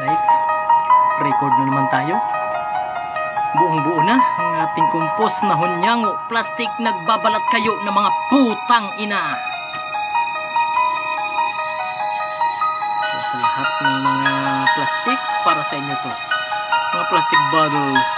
Guys, record na naman tayo. Buong buo na ang ating compost na hunyango. Plastic, nagbabalat kayo ng mga putang ina. Kaya sa lahat ng mga plastic, para sa inyo to. Mga plastic bottles.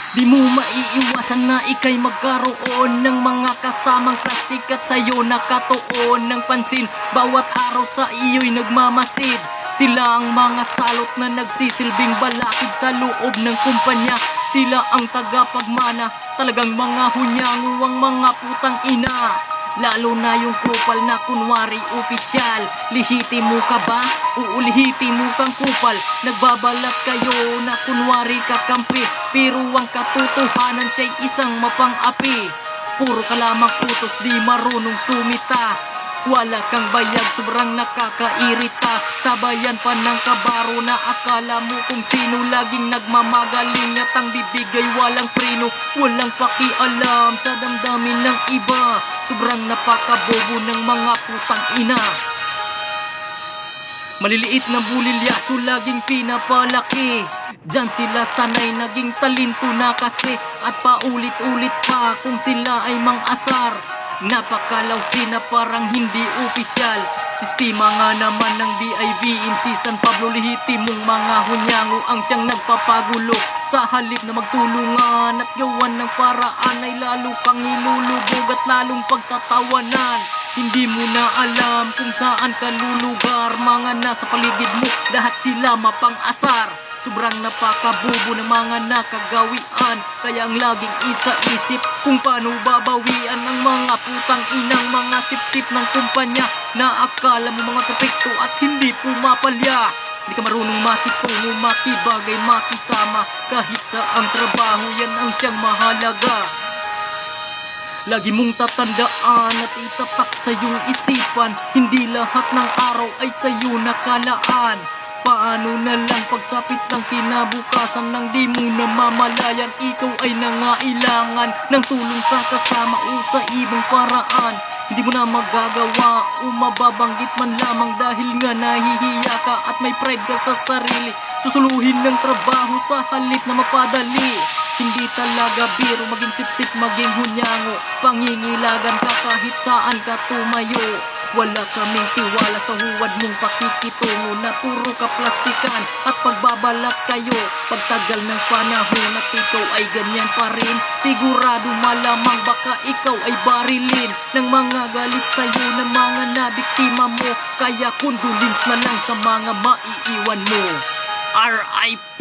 Di mo maiiwasan na ikay magkaroon ng mga kasamang plastik at sa'yo nakatuon ng pansin. Bawat araw sa iyo'y nagmamasid. Sila ang mga salot na nagsisilbing balakid sa loob ng kumpanya. Sila ang tagapagmana, talagang mga hunyango ang mga putang ina. Lalo na yung kupal na kunwari opisyal. Lihiti mo ka ba? Uulihiti mo kang kupal. Nagbabalat kayo na kunwari kakampi, pero ang katotohanan siya'y isang mapang-api. Puro ka lamang utos, di marunong sumita. Wala kang bayag, sobrang nakakairita. Sabayan pa ng kabaro na akala mo kung sino. Laging nagmamagaling at ang bibig ay walang preno. Walang pakialam sa damdamin ng iba. Sobrang napakabobo ng mga putang ina. Maliliit na bulilyaso laging pinapalaki. Diyan sila sanay naging talento na kasi. At paulit-ulit pa kung sila ay mang-asar. Napakalawsi na parang hindi opisyal. Sistema nga naman ng BIVMC San Pablo. Lihiti mong mga hunyango ang siyang nagpapagulo. Sa halip na magtulungan at gawan ng paraan ay lalo kang ilulubog at lalong pagtatawanan. Hindi mo na alam kung saan ka lulugar. Mga nasa paligid mo, lahat sila mapang-asar. Sobrang napakabubo ng mga nakagawian. Kaya ang laging isa-isip kung paano babawian ang mga putang inang mga sip-sip ng kumpanya. Na akala mo mga perfecto at hindi pumapalya. Hindi ka marunong makitungo, makibagay, makisama. Kahit sa ang trabaho, yan ang siyang mahalaga. Lagi mong tatandaan at itatak sa iyong isipan. Hindi lahat ng araw ay sa iyo nakalaan. Paano na lang pagsapit ng kinabukasan nang di mo namamalayan ikaw ay nangailangan ng tulong sa kasama o sa ibang paraan. Hindi mo na magagawa o mababanggit man lamang dahil nga nahihiya ka at may pride ka sa sarili. Susuluhin ng trabaho sa halip na mapadali. Hindi talaga biro maging sip-sip, maging hunyango. Pangingilagan ka kahit saan ka tumayo. Wala kaming tiwala sa huwad mong pakikitungo na puro ka plastikan at pagbabalat kayo. Pagtagal ng panahon at ikaw ay ganyan pa rin, sigurado malamang baka ikaw ay barilin ng mga galit sa'yo ng mga nabiktima mo. Kaya condolence na lang sa mga maiiwan mo. RIP!